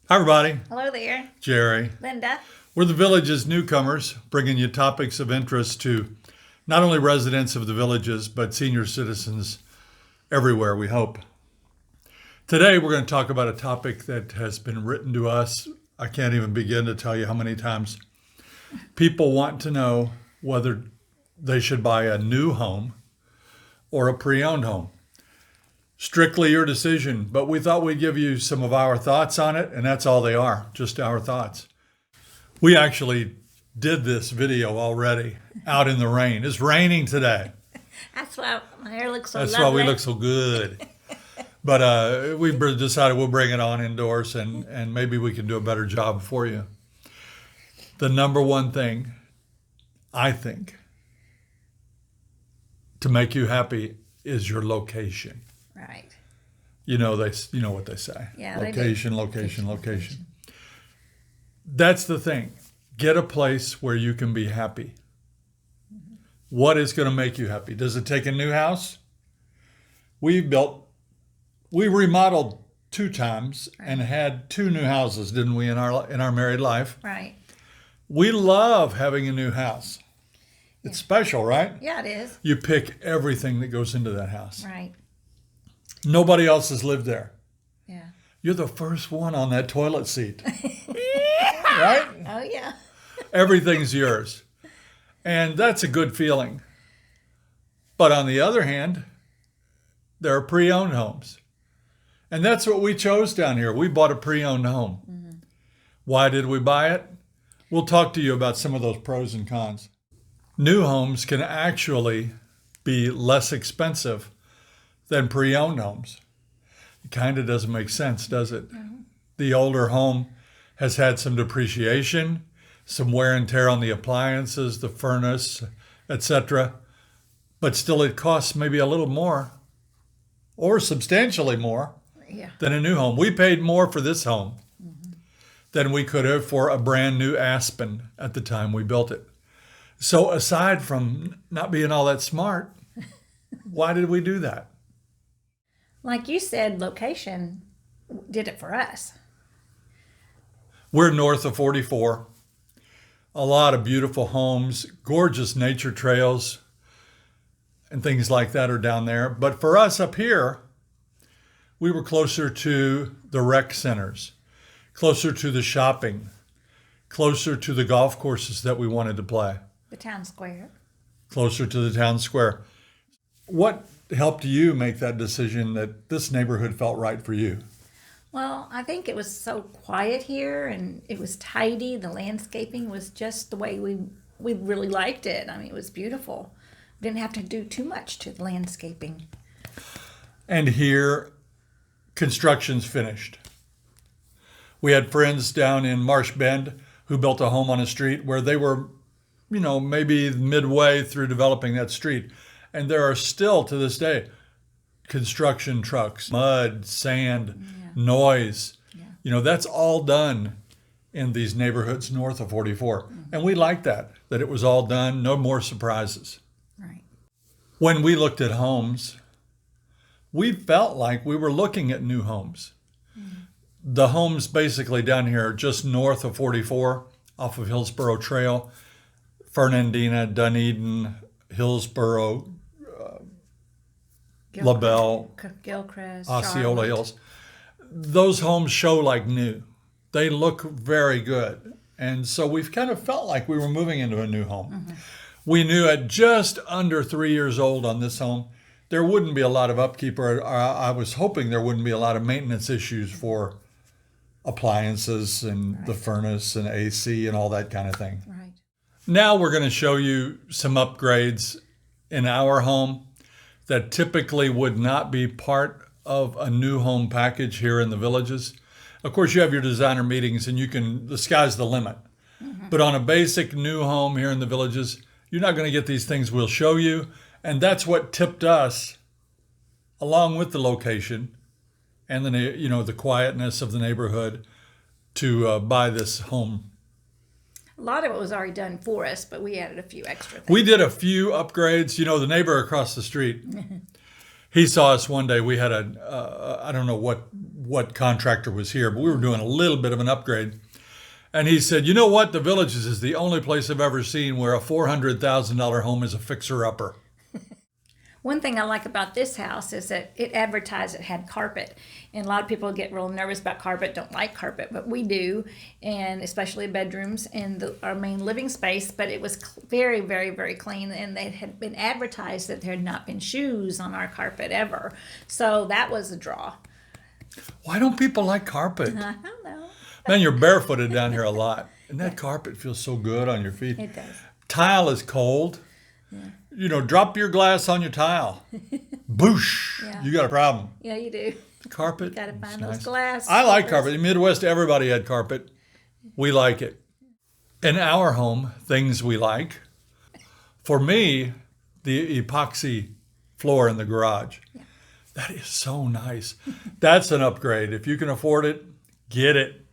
Hi, everybody. Hello there, Jerry. Linda. We're the Villages Newcomers, bringing you topics of interest to not only residents of the villages, but senior citizens everywhere, we hope. Today, we're going to talk about a topic that has been written to us. I can't even begin to tell you how many times. People want to know whether they should buy a new home or a pre-owned home. Strictly your decision, but we thought we'd give you some of our thoughts on it, and that's all they are, just our thoughts. We actually did this video already out in the rain. It's raining today. That's why my hair looks so That's lovely. why we look so good. But we decided we'll bring it on indoors, and maybe we can do a better job for you. The number one thing, I think, to make you happy is your location. Right. You know what they say. Yeah, Location. That's the thing. Get a place where you can be happy. What is going to make you happy? Does it take a new house? We remodeled 2 times and had 2 new houses, didn't we, in our married life? Right. We love having a new house. It's special, right? Yeah, it is. You pick everything that goes into that house. Right. Nobody else has lived there. Yeah. You're the first one on that toilet seat. Right? Oh, yeah. Everything's yours. And that's a good feeling. But on the other hand, there are pre-owned homes. And that's what we chose down here. We bought a pre-owned home. Mm-hmm. Why did we buy it? We'll talk to you about some of those pros and cons. New homes can actually be less expensive than pre-owned homes. It kind of doesn't make sense, does it? Mm-hmm. The older home has had some depreciation, some wear and tear on the appliances, the furnace, etc. But still it costs maybe a little more or substantially more than a new home. We paid more for this home than we could have for a brand new Aspen at the time we built it. So aside from not being all that smart, why did we do that? Like you said, location did it for us. We're north of 44. A lot of beautiful homes, gorgeous nature trails, and things like that are down there. But for us up here, we were closer to the rec centers, closer to the shopping, closer to the golf courses that we wanted to play. The town square. Closer to the town square. What helped you make that decision that this neighborhood felt right for you? Well, I think it was so quiet here and it was tidy. The landscaping was just the way we really liked it. I mean, it was beautiful. We didn't have to do too much to the landscaping. And here, construction's finished. We had friends down in Marsh Bend who built a home on a street where they were, maybe midway through developing that street. And there are still, to this day, construction trucks, mud, sand, noise. Yeah. That's all done in these neighborhoods north of 44. Mm-hmm. And we like that it was all done, no more surprises. Right. When we looked at homes, we felt like we were looking at new homes. Mm-hmm. The homes basically down here just north of 44, off of Hillsborough Trail, Fernandina, Dunedin, Hillsborough, LaBelle, Gilchrist, Osceola Hills. Those homes show like new. They look very good. And so we've kind of felt like we were moving into a new home. Mm-hmm. We knew at just under 3 years old on this home, there wouldn't be a lot of upkeep, or I was hoping there wouldn't be a lot of maintenance issues for appliances and the furnace and AC and all that kind of thing. Right. Now we're going to show you some upgrades in our home that typically would not be part of a new home package here in the Villages. Of course, you have your designer meetings and the sky's the limit. Mm-hmm. But on a basic new home here in the Villages, you're not going to get these things we'll show you. And that's what tipped us, along with the location and the quietness of the neighborhood, to buy this home. A lot of it was already done for us, but we added a few extra things. We did a few upgrades. The neighbor across the street, he saw us one day. We had I don't know what what contractor was here, but we were doing a little bit of an upgrade. And he said, you know what? The Villages is the only place I've ever seen where a $400,000 home is a fixer-upper. One thing I like about this house is that it advertised it had carpet. And a lot of people get real nervous about carpet, don't like carpet, but we do, and especially bedrooms and our main living space. But it was very, very, very clean, and it had been advertised that there had not been shoes on our carpet ever. So that was a draw. Why don't people like carpet? I don't know. Man, you're barefooted down here a lot. And that carpet feels so good on your feet. It does. Tile is cold. Yeah. You know, drop your glass on your tile. Boosh. Yeah. You got a problem. Yeah, you do. Carpet. Got to find nice. those glass. I like carpet. In the Midwest, everybody had carpet. We like it. In our home, things we like. For me, the epoxy floor in the garage. Yeah. That is so nice. That's an upgrade. If you can afford it, get it.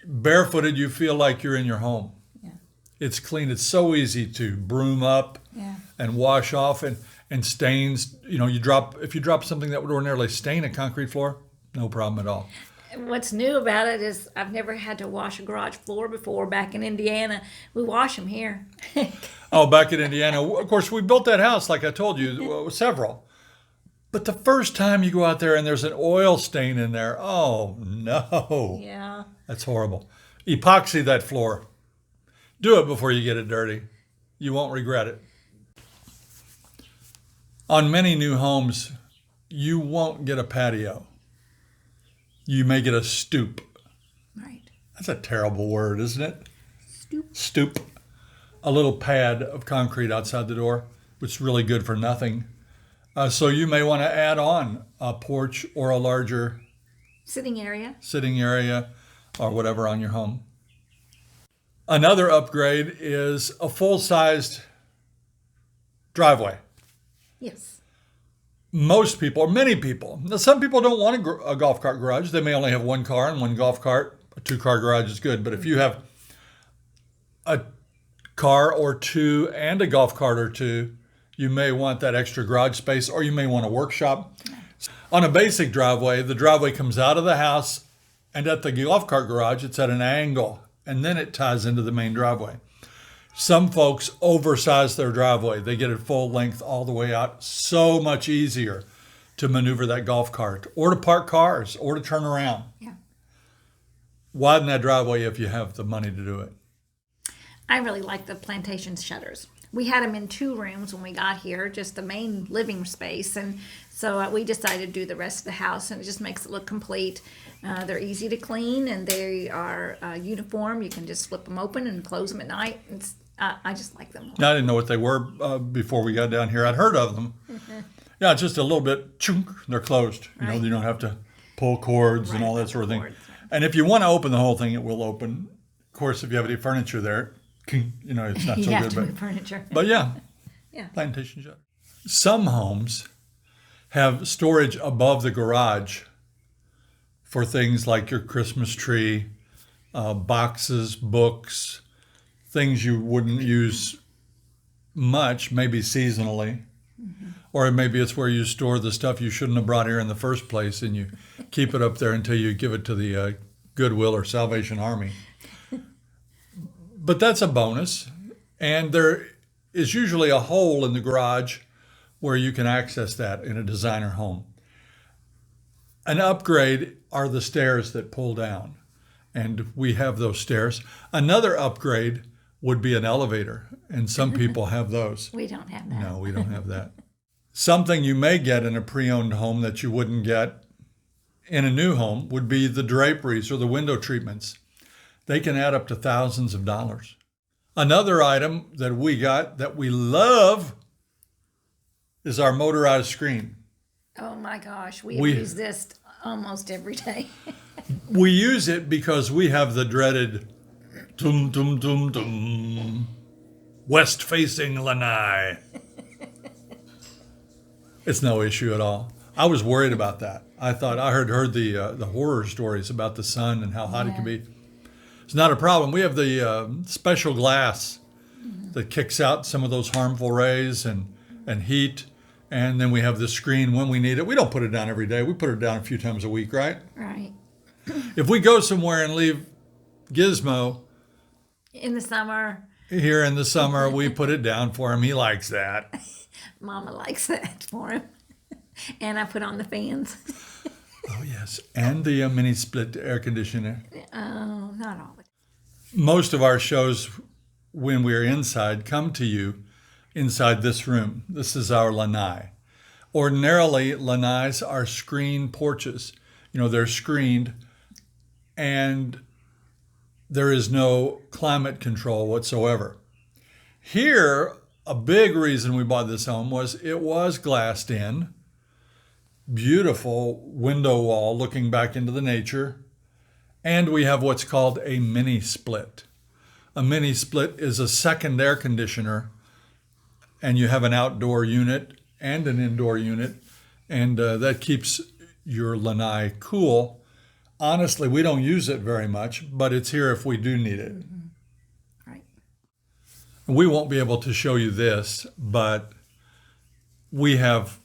Barefooted, you feel like you're in your home. Yeah. It's clean. It's so easy to broom up and wash off, and stains. You know, if you drop something that would ordinarily stain a concrete floor, no problem at all. What's new about it is I've never had to wash a garage floor before. Back in Indiana, we wash them here. Oh, back in Indiana. Of course, we built that house, like I told you, several. But the first time you go out there and there's an oil stain in there, oh no. Yeah. That's horrible. Epoxy that floor. Do it before you get it dirty. You won't regret it. On many new homes, you won't get a patio. You may get a stoop. Right. That's a terrible word, isn't it? Stoop. Stoop. A little pad of concrete outside the door, which is really good for nothing. So you may want to add on a porch or a larger sitting area or whatever on your home. Another upgrade is a full-sized driveway. Yes. Most people, or many people, now some people don't want a golf cart garage. They may only have one car and one golf cart. A two-car garage is good. But if you have a car or two and a golf cart or two, you may want that extra garage space, or you may want a workshop. On a basic driveway, the driveway comes out of the house, and at the golf cart garage, it's at an angle, and then it ties into the main driveway. Some folks oversize their driveway. They get it full length all the way out. So much easier to maneuver that golf cart, or to park cars, or to turn around. Yeah. Widen that driveway if you have the money to do it. I really like the plantation shutters. We had them in 2 rooms when we got here, just the main living space. And so we decided to do the rest of the house, and it just makes it look complete. They're easy to clean, and they are uniform. You can just flip them open and close them at night. I just like them. I didn't know what they were before we got down here. I'd heard of them. Yeah, it's just a little bit chunk, they're closed. You know, you don't have to pull cords and all that sort of thing. And if you want to open the whole thing, it will open. Of course, if you have any furniture there, you know, it's not so have good. To move furniture. But yeah, yeah, plantation shutter. Some homes have storage above the garage for things like your Christmas tree, boxes, books, things you wouldn't use much, maybe seasonally. Mm-hmm. Or maybe it's where you store the stuff you shouldn't have brought here in the first place, and you keep it up there until you give it to the Goodwill or Salvation Army. But that's a bonus, and there is usually a hole in the garage where you can access that in a designer home. An upgrade are the stairs that pull down, and we have those stairs. Another upgrade would be an elevator, and some people have those. We don't have that. No, we don't have that. Something you may get in a pre-owned home that you wouldn't get in a new home would be the draperies or the window treatments. They can add up to thousands of dollars. Another item that we got that we love is our motorized screen. Oh my gosh, we use this almost every day. We use it because we have the dreaded tum tum tum tum west-facing Lanai. It's no issue at all. I was worried about that. I thought I heard the horror stories about the sun and how hot it can be. It's not a problem. We have the special glass that kicks out some of those harmful rays and heat, And then we have the screen when we need it. We don't put it down every day. We put it down a few times a week, right? Right. If we go somewhere and leave Gizmo In the summer, here in the summer, we put it down for him. He likes that. Mama likes that for him. And I put on the fans. Oh, yes. And the mini split air conditioner. Oh, not all. Most of our shows, when we're inside, come to you inside this room. This is our lanai. Ordinarily, lanais are screened porches. You know, they're screened, and there is no climate control whatsoever. Here, a big reason we bought this home was it was glassed in, beautiful window wall looking back into the nature, and we have what's called a mini split. A mini split is a second air conditioner, and you have an outdoor unit and an indoor unit, and that keeps your lanai cool. Honestly, we don't use it very much, but it's here if we do need it. Mm-hmm. Right. We won't be able to show you this, but we have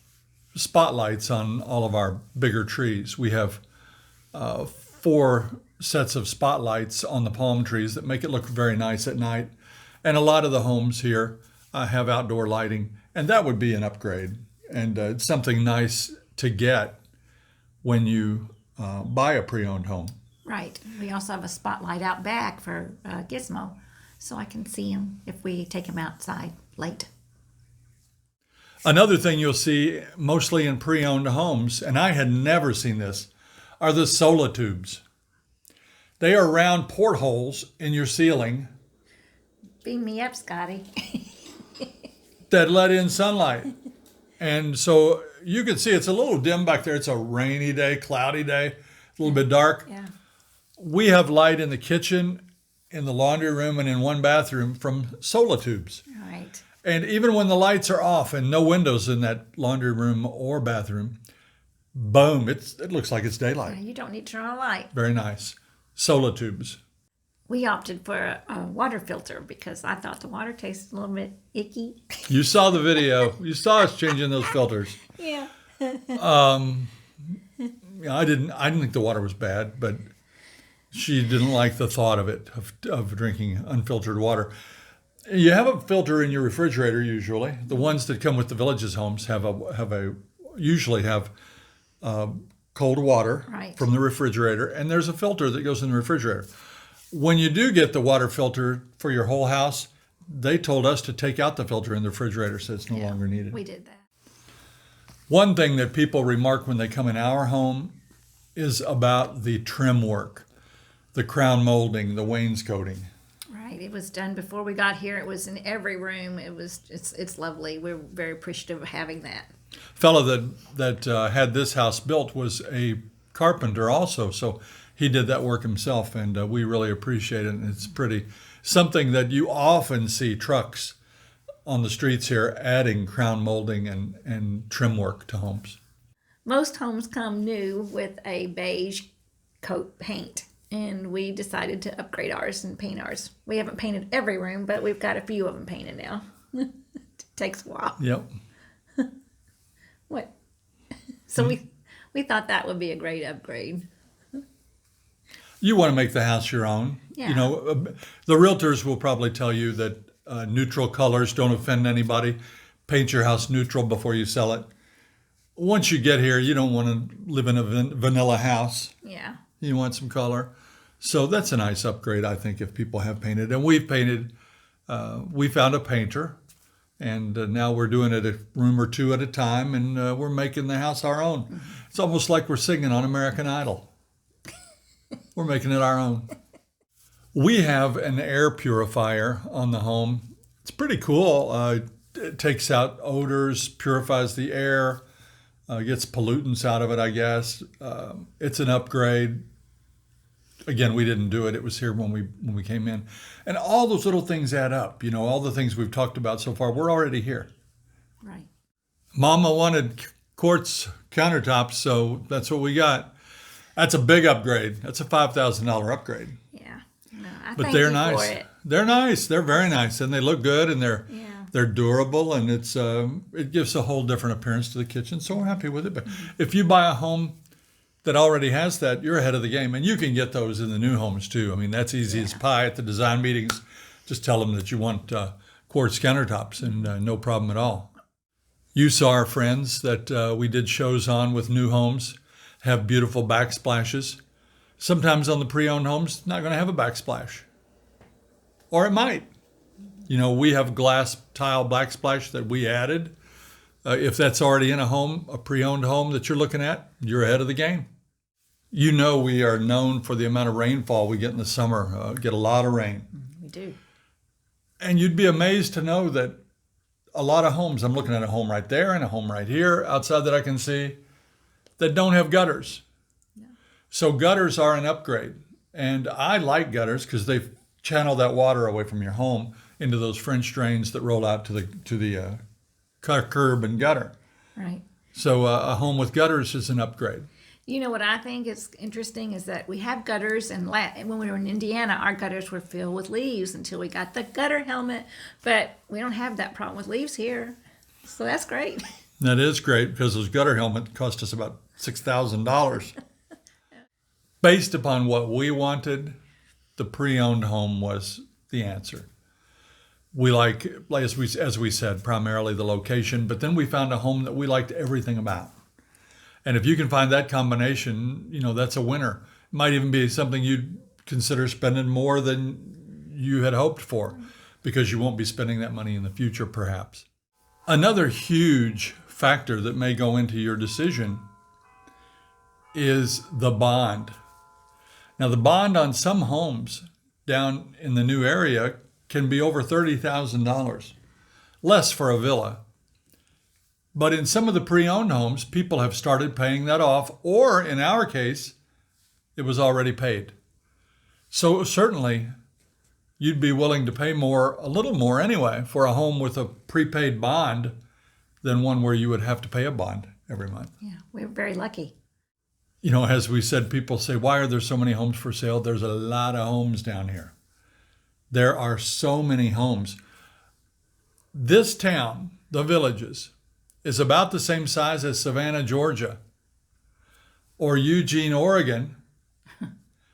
spotlights on all of our bigger trees. We have 4 sets of spotlights on the palm trees that make it look very nice at night. And a lot of the homes here have outdoor lighting, and that would be an upgrade. And it's something nice to get when you buy a pre-owned home. Right. We also have a spotlight out back for Gizmo, so I can see him if we take him outside late. Another thing you'll see mostly in pre-owned homes, and I had never seen this, are the solar tubes. They are round portholes in your ceiling Beam me up, Scotty. that let in sunlight. And so you can see it's a little dim back there. It's a rainy day, cloudy day, a little bit dark. Yeah. We have light in the kitchen, in the laundry room, and in one bathroom from solar tubes. Right. And even when the lights are off and no windows in that laundry room or bathroom, boom, it looks like it's daylight. You don't need to turn on a light. Very nice. Solar tubes. We opted for a water filter because I thought the water tasted a little bit icky. You saw the video. You saw us changing those filters. Yeah. I didn't think the water was bad, but she didn't like the thought of it, of drinking unfiltered water. You have a filter in your refrigerator usually. The ones that come with the Villages homes usually have cold water Right. from the refrigerator, and there's a filter that goes in the refrigerator. When you do get the water filter for your whole house, they told us to take out the filter in the refrigerator so it's no longer needed. We did that. One thing that people remark when they come in our home is about the trim work, the crown molding, the wainscoting. Right. It was done before we got here. It was in every room. It's lovely. We're very appreciative of having that. Fellow that had this house built was a carpenter also, so he did that work himself, and we really appreciate it. And it's pretty, something that you often see trucks on the streets here adding crown molding and trim work to homes. Most homes come new with a beige coat paint, and we decided to upgrade ours and paint ours. We haven't painted every room, but we've got a few of them painted now. It takes a while. Yep. What? So we thought that would be a great upgrade. You want to make the house your own. Yeah. You know, the realtors will probably tell you that neutral colors don't offend anybody. Paint your house neutral before you sell it. Once you get here, you don't want to live in a vanilla house. Yeah. You want some color. So that's a nice upgrade, I think, if people have painted. And we've painted, we found a painter, and now we're doing it a room or two at a time, and we're making the house our own. Mm-hmm. It's almost like we're singing on American Idol. We're making it our own. We have an air purifier on the home. It's pretty cool. It takes out odors, purifies the air, gets pollutants out of it, I guess. It's an upgrade. Again, we didn't do it. It was here when we came in. And all those little things add up. You know, all the things we've talked about so far, we're already here. Right. Mama wanted quartz countertops, so that's what we got. That's a big upgrade. That's a $5,000 upgrade. Yeah. No, I But thank they're you nice. for it. They're nice. They're very nice, and they look good, and they're Yeah. They're durable, and it gives a whole different appearance to the kitchen. So we're happy with it. But if you buy a home that already has that, you're ahead of the game. And you can get those in the new homes too. I mean, that's easy as pie at the design meetings. Just tell them that you want quartz countertops, and no problem at all. You saw our friends that we did shows on with new homes have beautiful backsplashes. Sometimes on the pre-owned homes, it's not going to have a backsplash. Or it might. You know, we have glass tile backsplash that we added. If that's already in a home, a pre-owned home that you're looking at, you're ahead of the game. You know, we are known for the amount of rainfall we get in the summer, get a lot of rain. We do. And you'd be amazed to know that a lot of homes, I'm looking at a home right there and a home right here outside that I can see, that don't have gutters. Yeah. So gutters are an upgrade. And I like gutters because they channel that water away from your home into those French drains that roll out to the curb and gutter. Right. So a home with gutters is an upgrade. You know what I think is interesting is that we have gutters, and when we were in Indiana, our gutters were filled with leaves until we got the gutter helmet. But we don't have that problem with leaves here, so that's great. That is great because those gutter helmets cost us about $6,000. Based upon what we wanted, the pre-owned home was the answer. We like as we said, primarily the location, but then we found a home that we liked everything about. And if you can find that combination, you know, that's a winner. It might even be something you'd consider spending more than you had hoped for, because you won't be spending that money in the future, perhaps. Another huge factor that may go into your decision is the bond. Now, the bond on some homes down in the new area can be over $30,000, less for a villa. But in some of the pre-owned homes, people have started paying that off, or in our case, it was already paid. So certainly, you'd be willing to pay more, a little more anyway, for a home with a prepaid bond than one where you would have to pay a bond every month. Yeah, we're very lucky. You know, as we said, people say, why are there so many homes for sale? There's a lot of homes down here. There are so many homes. This town, the Villages, is about the same size as Savannah, Georgia, or Eugene, Oregon.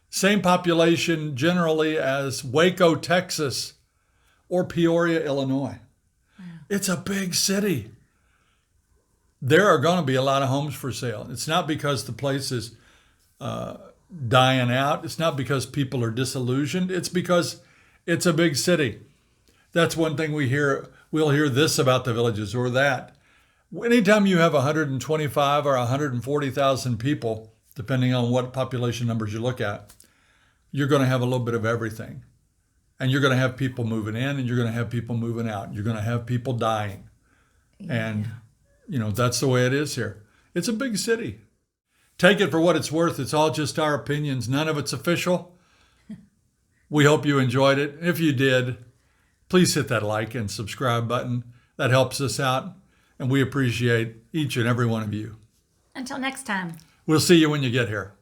Same population generally as Waco, Texas, or Peoria, Illinois. Wow. It's a big city. There are going to be a lot of homes for sale. It's not because the place is dying out. It's not because people are disillusioned. It's because it's a big city. That's one thing we hear. We'll hear this about the Villages or that. Anytime you have 125 or 140,000 people, depending on what population numbers you look at, you're going to have a little bit of everything. And you're going to have people moving in, and you're going to have people moving out. You're going to have people dying. Yeah. And, you know, that's the way it is here. It's a big city. Take it for what it's worth. It's all just our opinions. None of it's official. We hope you enjoyed it. If you did, please hit that like and subscribe button. That helps us out. And we appreciate each and every one of you. Until next time. We'll see you when you get here.